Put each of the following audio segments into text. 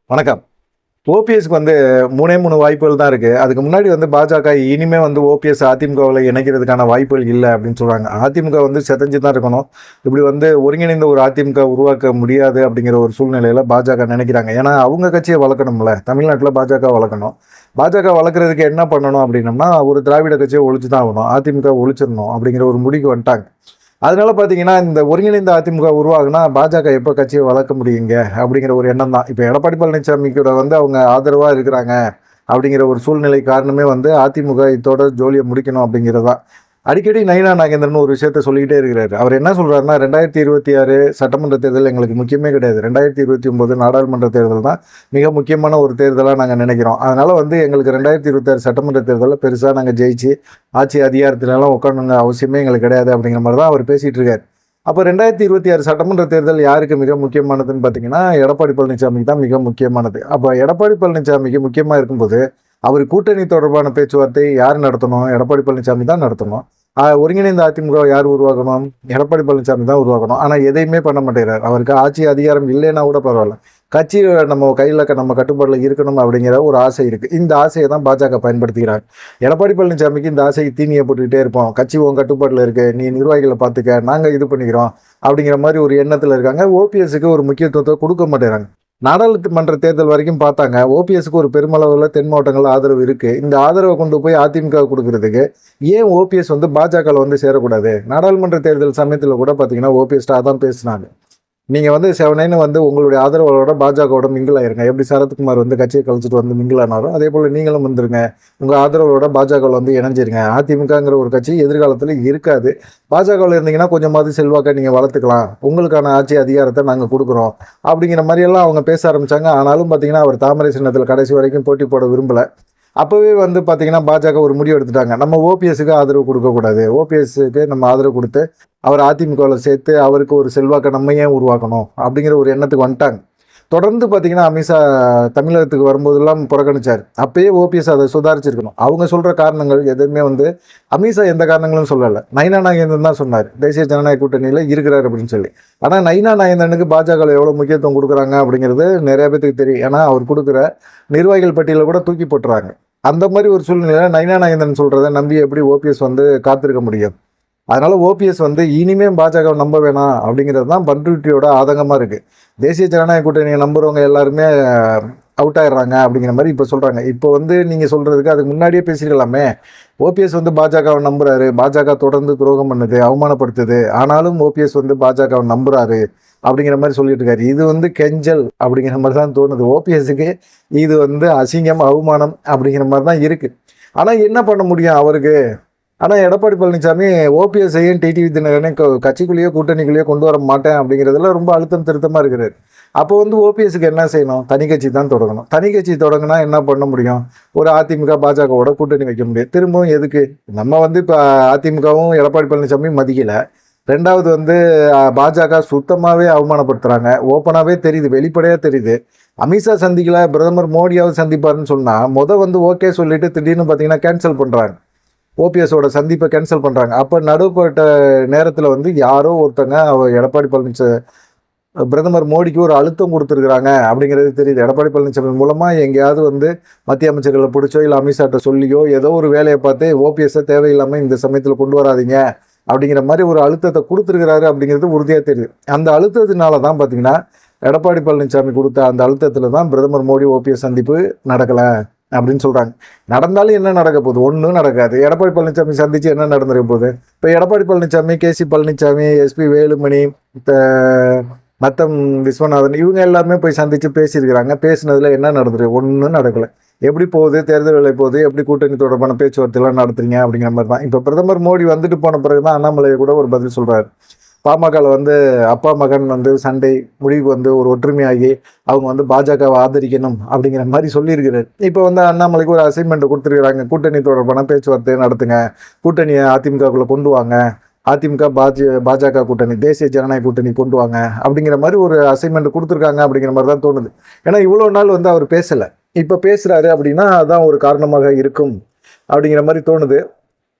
வணக்கம். ஓபிஎஸ்க்கு வந்து 3 வாய்ப்புகள் தான் இருக்கு. அதுக்கு முன்னாடி வந்து பாஜக இனிமே வந்து ஓபிஎஸ் அதிமுகவுல இணைக்கிறதுக்கான வாய்ப்புகள் இல்ல அப்படின்னு சொல்றாங்க. அதிமுக வந்து சிதைஞ்சு தான் இருக்கணும். இப்படி வந்து ஒருங்கிணைந்த ஒரு அதிமுக உருவாக்க முடியாது அப்படிங்கிற ஒரு சூழ்நிலையில பாஜக நினைக்கிறாங்க. ஏன்னா அவங்க கட்சியை வளர்க்கணும்ல. தமிழ்நாட்டுல பாஜக வளர்க்கணும். பாஜக வளர்க்கறதுக்கு என்ன பண்ணணும் அப்படின்னம்னா, ஒரு திராவிட கட்சியை ஒழிச்சு தான் ஆகணும். அதிமுக ஒழிச்சிடணும் அப்படிங்கிற ஒரு முடிவுக்கு வந்துட்டாங்க. அதனால பார்த்தீங்கன்னா, இந்த ஒருங்கிணைந்த அதிமுக உருவாகுனா, பாஜக எப்ப கட்சிய வளர்க்க முடியுங்க? அப்படிங்கிற ஒரு எண்ணம் தான். இப்ப எடப்பாடி பழனிசாமி கூட வந்து அவங்க ஆதரவா இருக்கிறாங்க. அப்படிங்கிற ஒரு சூழ்நிலை காரணமே வந்து அதிமுக இத்தோட ஜோலிய முடிக்கணும் அப்படிங்கிறது தான். அடிக்கடி நயினா நாகேந்திரன் ஒரு விஷயத்த சொல்லிக்கிட்டே இருக்கிறாரு. அவர் என்ன சொல்றாருன்னா, 2026 சட்டமன்ற தேர்தல் எங்களுக்கு முக்கியமே கிடையாது. 2029 நாடாளுமன்ற தேர்தல் தான் மிக முக்கியமான ஒரு தேர்தலா நாங்க நினைக்கிறோம். அதனால வந்து எங்களுக்கு 2026 சட்டமன்ற தேர்தல்ல பெருசா நாங்க ஜெயிச்சு, ஆட்சி அதிகாரத்துலலாம் உட்காரணுங்க அவசியமே எங்களுக்கு கிடையாது அப்படிங்கிற மாரி தான் அவர் பேசிட்டு இருக்காரு. அப்ப 2026 சட்டமன்ற தேர்தல் யாருக்கு மிக முக்கியமானதுன்னு பார்த்தீங்கன்னா, எடப்பாடி பழனிசாமிக்கு தான் மிக முக்கியமானது. அப்ப எடப்பாடி பழனிசாமிக்கு முக்கியமா இருக்கும்போது, அவர் கூட்டணி தொடர்பான பேச்சுவார்த்தை யார் நடத்தணும்? எடப்பாடி பழனிசாமி தான் நடத்தணும். ஒருங்கிணைந்த அதிமுக யார் உருவாக்கணும்? எடப்பாடி பழனிசாமி தான் உருவாக்கணும். ஆனா எதையுமே பண்ண மாட்டேங்கிறார். அவருக்கு ஆட்சி அதிகாரம் இல்லைன்னா கூட பரவாயில்ல. கட்சி நம்ம கையில நம்ம கட்டுப்பாடுல இருக்கணும் அப்படிங்கிற ஒரு ஆசை இருக்கு. இந்த ஆசையை தான் பாஜக பயன்படுத்துகிறாங்க. எடப்பாடி பழனிசாமிக்கு இந்த ஆசைக்கு தீனியை போட்டுக்கிட்டே இருப்போம். கட்சி உன் கட்டுப்பாடுல இருக்கு. நீ நிர்வாகிகளை பார்த்துக்க. நாங்க இது பண்ணிக்கிறோம். அப்படிங்கிற மாதிரி ஒரு எண்ணத்துல இருக்காங்க. ஓபிஎஸ்க்கு ஒரு முக்கியத்துவத்தை கொடுக்க மாட்டேறாங்க. நாடாளுமன்ற தேர்தல் வரைக்கும் பார்த்தாங்க. ஓபிஎஸ்க்கு ஒரு பெருமளவில் தென் மாவட்டங்களில் ஆதரவு இருக்கு. இந்த ஆதரவை கொண்டு போய் அதிமுக கொடுக்கறதுக்கு ஏன் ஓபிஎஸ் வந்து பாஜகவில் வந்து சேரக்கூடாது? நாடாளுமன்ற தேர்தல் சமயத்தில் கூட பார்த்தீங்கன்னா ஓபிஎஸ் தான் பேசினாங்க. நீங்க வந்து செவனேன்னு வந்து உங்களுடைய ஆதரவாளரோட பாஜகவோட மிங்கிள் ஆயிருங்க. எப்படி சரத்குமார் வந்து கட்சியை கழிச்சிட்டு வந்து மிங்கிள் ஆனாரோ அதே போல நீங்களும் வந்துருங்க. உங்க ஆதரவோட பாஜகவில் வந்து இணைஞ்சிருங்க. அதிமுகங்கிற ஒரு கட்சி எதிர்காலத்தில் இருக்காது. பாஜகவில் இருந்தீங்கன்னா கொஞ்சமாவது செல்வாக்கை நீங்க வளர்த்துக்கலாம். உங்களுக்கான ஆட்சி அதிகாரத்தை நாங்க கொடுக்குறோம் அப்படிங்கிற மாதிரி எல்லாம் அவங்க பேச ஆரம்பிச்சாங்க. ஆனாலும் பாத்தீங்கன்னா அவர் தாமரை சின்னத்தில் கடைசி வரைக்கும் போட்டி போட விரும்பல. அப்பவே வந்து பாத்தீங்கன்னா பாஜக ஒரு முடிவு எடுத்துட்டாங்க. நம்ம ஓபிஎஸ்க்கு ஆதரவு கொடுக்கக்கூடாது. ஓபிஎஸ்க்கு நம்ம ஆதரவு கொடுத்து அவர் அதிமுகவில் சேர்த்து அவருக்கு ஒரு செல்வாக்கை நம்ம ஏன் உருவாக்கணும் அப்படிங்கிற ஒரு எண்ணத்துக்கு வந்துட்டாங்க. தொடர்ந்து பார்த்தீங்கன்னா அமித்ஷா தமிழகத்துக்கு வரும்போதெல்லாம் புறக்கணிச்சார். அப்பயே ஓபிஎஸ் அதை சுதாரிச்சிருக்கணும். அவங்க சொல்ற காரணங்கள் எதுவுமே வந்து அமித்ஷா எந்த காரணங்களும் சொல்லலை. நயினா நாகேந்திரன் தான் சொன்னார் தேசிய ஜனநாயக கூட்டணியில் இருக்கிறார் அப்படின்னு சொல்லி. ஆனால் நயினா நாகேந்திரனுக்கு பாஜக எவ்வளோ முக்கியத்துவம் கொடுக்குறாங்க அப்படிங்கிறது நிறைய பேருக்கு தெரியும். ஏன்னா அவர் கொடுக்குற நிர்வாகிகள் பட்டியலை கூட தூக்கி போட்டுறாங்க. அந்த மாதிரி ஒரு சூழ்நிலையில நயினா நாகேந்திரன் சொல்றதை நம்பி எப்படி ஓபிஎஸ் வந்து காத்திருக்க முடியும்? அதனால ஓபிஎஸ் வந்து இனிமே பாஜக நம்ப வேணாம் அப்படிங்கிறது தான் பண்ருட்டியோட ஆதங்கமா இருக்கு. தேசிய ஜனநாயக கூட்டணியை நம்புறவங்க எல்லாருமே அவுட் ஆயிடுறாங்க அப்படிங்கிற மாதிரி இப்போ சொல்றாங்க. இப்போ வந்து நீங்க சொல்றதுக்கு அதுக்கு முன்னாடியே பேசிக்கலாமே. ஓபிஎஸ் வந்து பாஜகவை நம்புறாரு. பாஜக தொடர்ந்து துரோகம் பண்ணுது, அவமானப்படுத்துது. ஆனாலும் ஓபிஎஸ் வந்து பாஜகவை நம்புறாரு அப்படிங்கிற மாதிரி சொல்லிட்டு இருக்காரு. இது வந்து கெஞ்சல் அப்படிங்கிற மாதிரி தான் தோணுது. ஓபிஎஸ்க்கு இது வந்து அசிங்கம், அவமானம் அப்படிங்கிற மாதிரி தான் இருக்கு. ஆனா என்ன பண்ண முடியும் அவருக்கு? ஆனா எடப்பாடி பழனிசாமி ஓபிஎஸ்ஐயும் டிடிவி தினகரனையும் கட்சிக்குள்ளேயோ கூட்டணிக்குள்ளேயோ கொண்டு வர மாட்டேன் அப்படிங்கிறதுல ரொம்ப அழுத்தம் திருத்தமா இருக்கிறாரு. அப்போ வந்து ஓபிஎஸ்க்கு என்ன செய்யணும்? தனி கட்சி தான் தொடங்கணும். தனி கட்சி தொடங்கினா என்ன பண்ண முடியும்? ஒரு அதிமுக பாஜகவோட கூட்டணி வைக்க முடியும். திரும்பவும் எதுக்கு? நம்ம வந்து இப்போ அதிமுகவும் எடப்பாடி பழனிசாமி மதிக்கல. ரெண்டாவது வந்து பாஜக சுத்தமாகவே அவமானப்படுத்துறாங்க. ஓப்பனாகவே தெரியுது, வெளிப்படையாக தெரியுது. அமித்ஷா சந்திக்கல, பிரதமர் மோடியாவது சந்திப்பாருன்னு சொன்னால் வந்து ஓகே சொல்லிட்டு திடீர்னு பார்த்தீங்கன்னா கேன்சல் பண்ணுறாங்க. ஓபிஎஸோட சந்திப்பை கேன்சல் பண்ணுறாங்க. அப்போ நடுப்பட்ட நேரத்தில் வந்து யாரோ ஒருத்தங்க எடப்பாடி பழனிசாமி பிரதமர் மோடிக்கு ஒரு அழுத்தம் கொடுத்துருக்குறாங்க அப்படிங்கிறது தெரியுது. எடப்பாடி பழனிசாமி மூலமாக எங்கேயாவது வந்து மத்திய அமைச்சர்களை பிடிச்சோ இல்லை அமித்ஷாட்ட சொல்லியோ ஏதோ ஒரு வேலையை பார்த்து ஓபிஎஸ்ஸை தேவையில்லாமல் இந்த சமயத்தில் கொண்டு வராதிங்க அப்படிங்கிற மாதிரி ஒரு அழுத்தத்தை கொடுத்துருக்கிறாரு அப்படிங்கிறது உறுதியாக தெரியுது. அந்த அழுத்தத்தினால தான் பார்த்தீங்கன்னா எடப்பாடி பழனிசாமி கொடுத்த அந்த அழுத்தத்தில் தான் பிரதமர் மோடி ஓபிஎஸ் சந்திப்பு நடக்கலை அப்படின்னு சொல்றாங்க. நடந்தாலும் என்ன நடக்க போகுது? ஒன்றும் நடக்காது. எடப்பாடி பழனிசாமி சந்திச்சு என்ன நடந்திருக்க போகுது? இப்போ எடப்பாடி பழனிசாமி, கேசி பழனிசாமி, எஸ்பி வேலுமணி, மத்தம் விஸ்வநாதன் இவங்க எல்லாருமே போய் சந்திச்சு பேசியிருக்கிறாங்க. பேசினதுல என்ன நடந்திருக்கு? ஒன்றும் நடக்கல. எப்படி போகுது? தேர்தல் வேலை போகுது? எப்படி கூட்டணி தொடர்பான பேச்சுவார்த்தைலாம் நடத்துறீங்க அப்படிங்கிற மாதிரி தான். இப்போ பிரதமர் மோடி வந்துட்டு போன பிறகுதான் அண்ணாமலை கூட ஒரு பதில் சொல்றாரு. பாமகவில் வந்து அப்பா மகன் வந்து சண்டை முடிவு வந்து ஒரு ஒற்றுமையாகி அவங்க வந்து பாஜகவை ஆதரிக்கணும் அப்படிங்கிற மாதிரி சொல்லியிருக்கிறார். இப்போ வந்து அண்ணாமலைக்கு ஒரு அசைன்மெண்ட் கொடுத்துருக்குறாங்க. கூட்டணி தொடர்பான பேச்சுவார்த்தை நடத்துங்க, கூட்டணியை அதிமுகக்குள்ள கொண்டு வாங்க, அதிமுக பாஜக கூட்டணி, தேசிய ஜனநாயக கூட்டணி கொண்டு வாங்க அப்படிங்கிற மாதிரி ஒரு அசைன்மெண்ட் கொடுத்துருக்காங்க அப்படிங்கிற மாதிரி தான் தோணுது. ஏன்னா இவ்வளோ நாள் வந்து அவர் பேசலை. இப்போ பேசுறாரு அப்படின்னா அதான் ஒரு காரணமாக இருக்கும் அப்படிங்கிற மாதிரி தோணுது.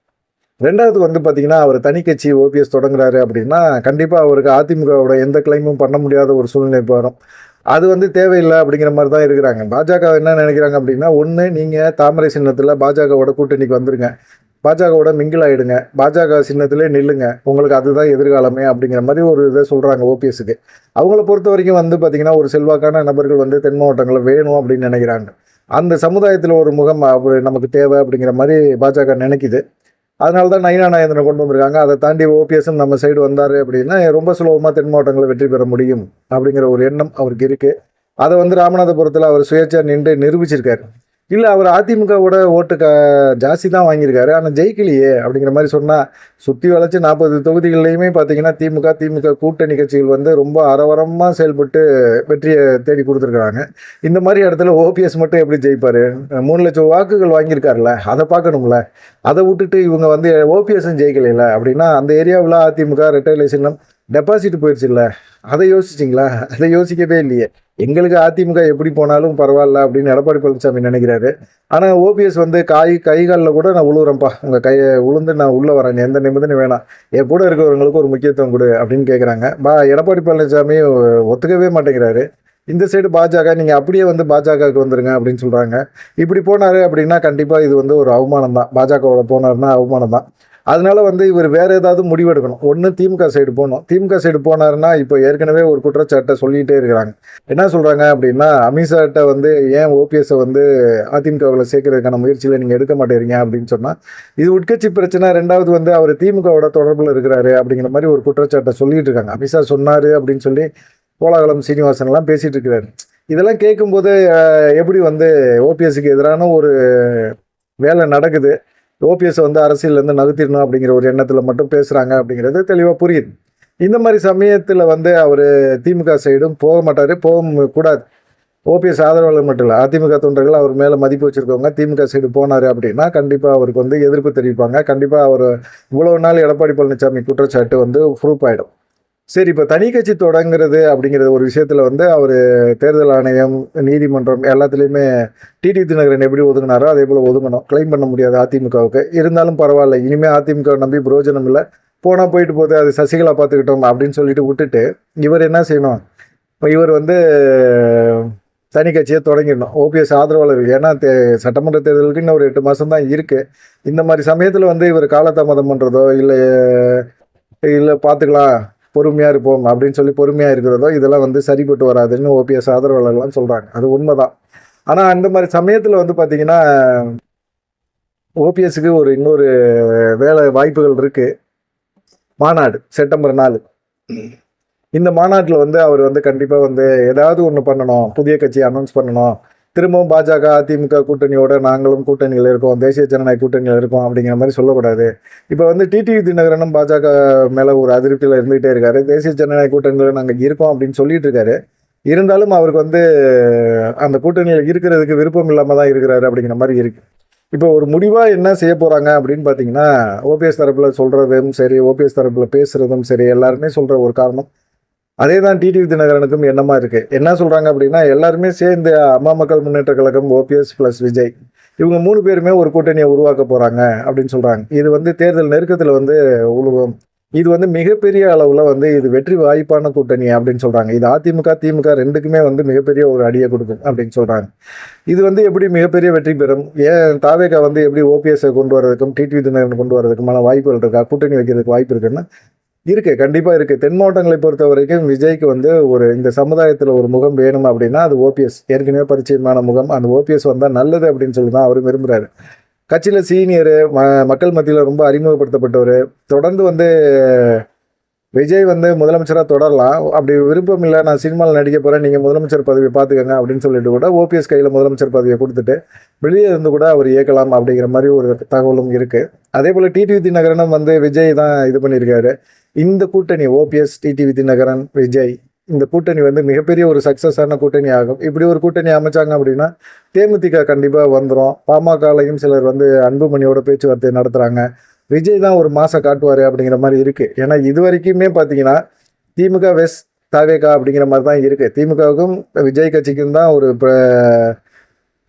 ரெண்டாவது வந்து பார்த்தீங்கன்னா அவர் தனி கட்சி ஓபிஎஸ் தொடங்குறாரு அப்படின்னா கண்டிப்பாக அவருக்கு அதிமுகவோட எந்த கிளைமும் பண்ண முடியாத ஒரு சூழ்நிலை வரும். அது வந்து தேவையில்லை அப்படிங்கிற மாதிரி தான் இருக்கிறாங்க. பாஜக என்ன நினைக்கிறாங்க அப்படின்னா, ஒன்று நீங்கள் தாமரை சின்னத்தில் பாஜகவோட கூட்டணிக்கு வந்துருங்க, பாஜகவோட மிங்கிள் ஆகிடுங்க, பாஜக சின்னத்திலே நில்லுங்க, உங்களுக்கு அதுதான் எதிர்காலமே அப்படிங்கிற மாதிரி ஒரு இதை சொல்கிறாங்க ஓபிஎஸ்க்கு. அவங்கள பொறுத்த வரைக்கும் வந்து பார்த்திங்கன்னா, ஒரு செல்வாக்கான நபர்கள் வந்து தென் மாவட்டங்களில் வேணும் அப்படின்னு நினைக்கிறாங்க. அந்த சமுதாயத்தில் ஒரு முகம் நமக்கு தேவை அப்படிங்கிற மாதிரி பாஜக நினைக்குது. அதனால தான் நயினா நாகேந்திரனை கொண்டு வந்திருக்காங்க. அதை தாண்டி ஓபிஎஸும் நம்ம சைடு வந்தார் அப்படின்னா ரொம்ப சுலபமாக தென் மாவட்டங்களில் வெற்றி பெற முடியும் அப்படிங்கிற ஒரு எண்ணம் அவருக்கு இருக்குது. அதை வந்து ராமநாதபுரத்தில் அவர் சுயேட்சையாக நின்று நிரூபிச்சிருக்காரு. இல்லை அவர் அதிமுகவோட ஓட்டு ஜாஸ்தி தான் வாங்கியிருக்காரு, ஆனால் ஜெயிக்கலையே அப்படிங்கிற மாதிரி சொன்னால், சுற்றி வளைச்சி 40 தொகுதிகள்லையுமே பார்த்தீங்கன்னா திமுக கூட்டணி கட்சிகள் வந்து ரொம்ப அரவரமாக செயல்பட்டு வெற்றியை தேடி கொடுத்துருக்குறாங்க. இந்த மாதிரி இடத்துல ஓபிஎஸ் மட்டும் எப்படி ஜெயிப்பார்? 3 லட்சம் வாக்குகள் வாங்கியிருக்காருல்ல, அதை பார்க்கணும்ல. அதை விட்டுட்டு இவங்க வந்து ஓபிஎஸும் ஜெயிக்கலையில அப்படின்னா அந்த ஏரியாவில் அதிமுக ரெட்டை சின்னம் டெபாசிட் போயிடுச்சு இல்லை, அதை யோசிச்சிங்களா? அதை யோசிக்கவே இல்லையே. எங்களுக்கு அதிமுக எப்படி போனாலும் பரவாயில்ல அப்படின்னு எடப்பாடி பழனிசாமி நினைக்கிறாரு. ஆனால் ஓபிஎஸ் வந்து கை காலில் கூட நான் உழுவுறேன்ப்பா, உங்கள் கையை உளுந்து நான் உள்ளே வரேன், எந்த நிபந்தனை வேணாம், என் கூட இருக்கிறவங்களுக்கு ஒரு முக்கியத்துவம் கொடு அப்படின்னு கேட்குறாங்க. எடப்பாடி பழனிசாமி ஒத்துக்கவே மாட்டேங்கிறாரு. இந்த சைடு பாஜக நீங்கள் அப்படியே வந்து பாஜகவுக்கு வந்துருங்க அப்படின்னு சொல்கிறாங்க. இப்படி போனார் அப்படின்னா கண்டிப்பாக இது வந்து ஒரு அவமானம் தான். பாஜகவோட போனார்னா அவமானம் தான். அதனால வந்து இவர் வேறு ஏதாவது முடிவெடுக்கணும். ஒன்று திமுக சைடு போகணும். திமுக சைடு போனாருன்னா இப்போ ஏற்கனவே ஒரு குற்றச்சாட்டை சொல்லிகிட்டே இருக்கிறாங்க. என்ன சொல்கிறாங்க அப்படின்னா, அமித்ஷாட்ட வந்து ஏன் ஓபிஎஸை வந்து அதிமுகவில் சேர்க்கறதுக்கான முயற்சியில் நீங்கள் எடுக்க மாட்டேறீங்க அப்படின்னு சொன்னால், இது உட்கட்சி பிரச்சனை. ரெண்டாவது வந்து அவர் திமுகவோட தொடர்பில் இருக்கிறாரு அப்படிங்கிற மாதிரி ஒரு குற்றச்சாட்டை சொல்லிட்டு இருக்காங்க. அமித்ஷா சொன்னார் அப்படின்னு சொல்லி கோலாகலம் சீனிவாசன்லாம் பேசிகிட்டு இருக்கிறாரு. இதெல்லாம் கேட்கும்போது எப்படி வந்து ஓபிஎஸ்க்கு எதிரான ஒரு வேலை நடக்குது, ஓபிஎஸ் வந்து அரசியலேருந்து நகர்த்திடணும் அப்படிங்கிற ஒரு எண்ணத்தில் மட்டும் பேசுகிறாங்க அப்படிங்கிறது தெளிவாக புரியுது. இந்த மாதிரி சமயத்தில் வந்து அவர் திமுக சைடும் போக மாட்டார், போக கூடாது. ஓபிஎஸ் ஆதரவாளர் மட்டும் இல்லை, அதிமுக தொண்டர்கள் அவர் மேலே மதிப்பு வச்சுருக்கவங்க திமுக சைடு போனார் அப்படின்னா கண்டிப்பாக அவருக்கு வந்து எதிர்ப்பு தெரிவிப்பாங்க. கண்டிப்பாக அவர் இவ்வளவு நாள் எடப்பாடி பழனிசாமி குற்றச்சாட்டு வந்து ப்ரூஃப் ஆகிடும். சரி, இப்போ தனி கட்சி தொடங்குறது அப்படிங்கிற ஒரு விஷயத்தில் வந்து அவர் தேர்தல் ஆணையம், நீதிமன்றம் எல்லாத்துலேயுமே டிடி தினகரன் எப்படி ஒதுங்கினாரோ அதே போல் ஒதுங்கணும். கிளைம் பண்ண முடியாது அதிமுகவுக்கு. இருந்தாலும் பரவாயில்ல, இனிமேல் அதிமுக நம்பி பிரயோஜனம் இல்லை, போனால் போயிட்டு போகுது, அது சசிகலா பார்த்துக்கிட்டோம் அப்படின்னு சொல்லிட்டு விட்டுட்டு இவர் என்ன செய்யணும்? இவர் வந்து தனி கட்சியை தொடங்கிடணும். ஓபிஎஸ் ஆதரவாளர், ஏன்னா சட்டமன்ற தேர்தலுக்கு இன்னும் ஒரு 8 மாதம் தான் இருக்குது. இந்த மாதிரி சமயத்தில் வந்து இவர் காலதாமதம் பண்ணுறதோ இல்லை பார்த்துக்கலாம் பொறுமையாக இருப்போம் அப்படின்னு சொல்லி பொறுமையாக இருக்கிறதோ இதெல்லாம் வந்து சரிப்பட்டு வராதுன்னு ஓபிஎஸ் ஆதரவாளர்லாம் சொல்கிறாங்க. அது உண்மைதான். ஆனால் அந்த மாதிரி சமயத்தில் வந்து பார்த்திங்கன்னா ஓபிஎஸ்க்கு ஒரு இன்னொரு வேலை வாய்ப்புகள் இருக்குது. மாநாடு செப்டம்பர் 4. இந்த மாநாட்டில் வந்து அவர் வந்து கண்டிப்பாக வந்து ஏதாவது ஒன்று பண்ணணும், புதிய கட்சியை அனௌன்ஸ் பண்ணணும். திரும்பவும் பாஜக அதிமுக கூட்டணியோட நாங்களும் கூட்டணியில் இருக்கோம், தேசிய ஜனநாயக கூட்டணியில் இருக்கோம் அப்படிங்கிற மாதிரி சொல்லக்கூடாது. இப்போ வந்து டிடிவி தினகரனும் பாஜக மேலே ஒரு அதிருப்தியில் இருந்துகிட்டே இருக்காரு. தேசிய ஜனநாயக கூட்டணியில் நாங்கள் இருக்கோம் அப்படின்னு சொல்லிட்டு இருக்காரு. இருந்தாலும் அவருக்கு வந்து அந்த கூட்டணியில் இருக்கிறதுக்கு விருப்பம் இல்லாமல் தான் இருக்கிறாரு அப்படிங்கிற மாதிரி இருக்குது. இப்போ ஒரு முடிவாக என்ன செய்ய போகிறாங்க அப்படின்னு பார்த்தீங்கன்னா, ஓபிஎஸ் தரப்பில் சொல்கிறதும் சரி, ஓபிஎஸ் தரப்பில் பேசுகிறதும் சரி, எல்லாருமே சொல்கிற ஒரு காரணம் அதே தான் டிடிவி தினகரனுக்கும் எண்ணமாக இருக்குது. என்ன சொல்கிறாங்க அப்படின்னா, எல்லாருமே சேர்ந்து அம்மா மக்கள் முன்னேற்ற கழகம், ஓபிஎஸ் ப்ளஸ் விஜய், இவங்க 3 பேருமே ஒரு கூட்டணியை உருவாக்க போகிறாங்க அப்படின்னு சொல்கிறாங்க. இது வந்து தேர்தல் நெருக்கத்தில் வந்து உழுவும். இது வந்து மிகப்பெரிய அளவில் வந்து இது வெற்றி வாய்ப்பான கூட்டணி அப்படின்னு சொல்கிறாங்க. இது அதிமுக திமுக ரெண்டுக்குமே வந்து மிகப்பெரிய ஒரு அடியை கொடுக்கும் அப்படின்னு சொல்கிறாங்க. இது வந்து எப்படி மிகப்பெரிய வெற்றி பெறும்? ஏன் தாவேகா வந்து எப்படி ஓபிஎஸ்ஸை கொண்டு வரதுக்கும் டிடிவி தினகரன் கொண்டு வரதுக்குமான வாய்ப்புகள் இருக்கா? கூட்டணி வைக்கிறதுக்கு வாய்ப்பு இருக்குன்னா இருக்குது, கண்டிப்பாக இருக்குது. தென் மாவட்டங்களை பொறுத்த வரைக்கும் விஜய்க்கு வந்து ஒரு இந்த சமுதாயத்தில் ஒரு முகம் வேணும் அப்படின்னா அது ஓபிஎஸ். ஏற்கனவே பரிச்சயமான முகம். அந்த ஓபிஎஸ் வந்தால் நல்லது அப்படின்னு சொல்லி தான் அவர் விரும்புகிறாரு. கட்சியில் சீனியரு, மக்கள் மத்தியில் ரொம்ப அறிமுகப்படுத்தப்பட்டவர். தொடர்ந்து வந்து விஜய் வந்து முதலமைச்சராக தொடரலாம், அப்படி விருப்பம் இல்லை, நான் சினிமாவில் நடிக்க போகிறேன், நீங்கள் முதலமைச்சர் பதவியை பார்த்துக்கங்க அப்படின்னு சொல்லிட்டு கூட ஓபிஎஸ் கையில் முதலமைச்சர் பதவியை கொடுத்துட்டு வெளியே இருந்து கூட அவர் இயக்கலாம் அப்படிங்கிற மாதிரி ஒரு தகவலும் இருக்குது. அதே போல் டிடிவி தினகரனும் வந்து விஜய் தான் இது பண்ணியிருக்காரு. இந்த கூட்டணி ஓபிஎஸ், டிடிவி தினகரன், விஜய், இந்த கூட்டணி வந்து மிகப்பெரிய ஒரு சக்ஸஸான கூட்டணி ஆகும். இப்படி ஒரு கூட்டணி அமைச்சாங்க அப்படின்னா தேமுதிக கண்டிப்பாக வந்துடும். பாமகலையும் சிலர் வந்து அன்புமணியோட பேச்சுவார்த்தை நடத்துகிறாங்க. விஜய் தான் ஒரு மாதம் காட்டுவார் அப்படிங்கிற மாதிரி இருக்குது. ஏன்னா இது வரைக்குமே பார்த்தீங்கன்னா திமுக வெஸ் தாவேகா அப்படிங்கிற மாதிரி தான் இருக்குது. திமுகவுக்கும் விஜய் கட்சிக்கும் தான் ஒரு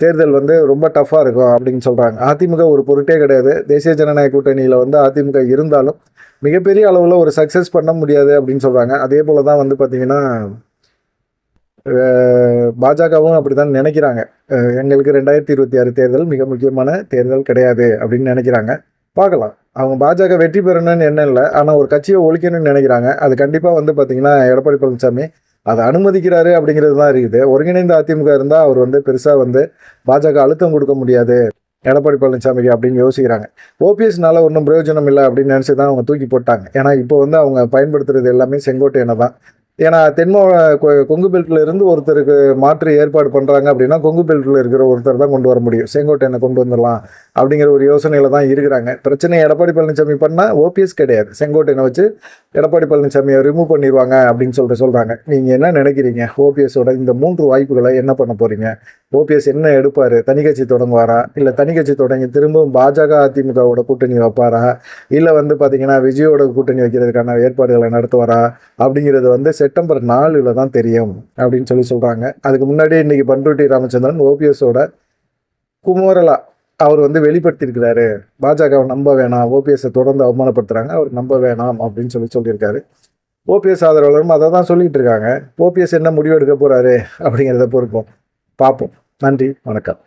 தேர்தல் வந்து ரொம்ப டஃப்பாக இருக்கும் அப்படின்னு சொல்கிறாங்க. அதிமுக ஒரு பொருட்டே கிடையாது. தேசிய ஜனநாயக கூட்டணியில் வந்து அதிமுக இருந்தாலும் மிகப்பெரிய அளவில் ஒரு சக்ஸஸ் பண்ண முடியாது அப்படின்னு சொல்கிறாங்க. அதே போல் தான் வந்து பார்த்திங்கன்னா பாஜகவும் அப்படி தான் நினைக்கிறாங்க. எங்களுக்கு 2026 தேர்தல் மிக முக்கியமான தேர்தல் கிடையாது அப்படின்னு நினைக்கிறாங்க. பார்க்கலாம். அவங்க பாஜக வெற்றி பெறணும்னு எண்ணம் இல்லை. ஆனால் ஒரு கட்சியை ஒழிக்கணும்னு நினைக்கிறாங்க. அது கண்டிப்பாக வந்து பார்த்தீங்கன்னா எடப்பாடி பழனிசாமி அதை அனுமதிக்கிறாரு அப்படிங்கிறது தான் இருக்குது. ஒருங்கிணைந்த அதிமுக இருந்தால் அவர் வந்து பெருசாக வந்து பாஜக அழுத்தம் கொடுக்க முடியாது எடப்பாடி பழனிசாமிக்கு அப்படின்னு யோசிக்கிறாங்க. ஓபிஎஸ்னால ஒன்றும் பிரயோஜனம் இல்லை அப்படின்னு நினச்சி தான் அவங்க தூக்கி போட்டாங்க. ஏன்னா இப்போ வந்து அவங்க பயன்படுத்துறது எல்லாமே செங்கோட்டையனை தான். ஏன்னா கொங்கு பெல்ட்டில் இருந்து ஒருத்தருக்கு மாற்று ஏற்பாடு பண்ணுறாங்க அப்படின்னா கொங்கு பெல்ட்டில் இருக்கிற ஒருத்தர் தான் கொண்டு வர முடியும். செங்கோட்டையனை கொண்டு வந்துடலாம் அப்படிங்கிற ஒரு யோசனையில் தான் இருக்கிறாங்க. பிரச்சனை எடப்பாடி பழனிசாமி பண்ணால் ஓபிஎஸ் கிடையாது, செங்கோட்டையனை வச்சு எடப்பாடி பழனிசாமியை ரிமூவ் பண்ணிடுவாங்க அப்படின்னு சொல்கிறாங்க. நீங்கள் என்ன நினைக்கிறீங்க? ஓபிஎஸோட இந்த 3 வாய்ப்புகளை என்ன பண்ண போகிறீங்க? ஓபிஎஸ் என்ன எடுப்பார்? தனி கட்சி தொடங்குவாரா? இல்லை தனி கட்சி தொடங்கி திரும்பவும் பாஜக அதிமுகவோட கூட்டணி வைப்பாரா? இல்லை வந்து பார்த்தீங்கன்னா விஜயோட கூட்டணி வைக்கிறதுக்கான ஏற்பாடுகளை நடத்துவாரா? அப்படிங்கிறது வந்து செப்டம்பர் 4 தான் தெரியும் அப்படின்னு சொல்கிறாங்க. அதுக்கு முன்னாடி இன்னைக்கு பண்ருட்டி ராமச்சந்திரன் ஓபிஎஸோட குமரலா அவர் வந்து வெளிப்படுத்தியிருக்கிறாரு. பாஜகவை நம்ப வேணாம், ஓபிஎஸை தொடர்ந்து அவமானப்படுத்துறாங்க, அவர் நம்ப வேணாம் அப்படின்னு சொல்லியிருக்காரு. ஓபிஎஸ் ஆதரவாளரும் அதை தான் சொல்லிட்டு இருக்காங்க. ஓபிஎஸ் என்ன முடிவு எடுக்க போறாரு அப்படிங்கிறத பொறுப்போம், பார்ப்போம். நன்றி, வணக்கம்.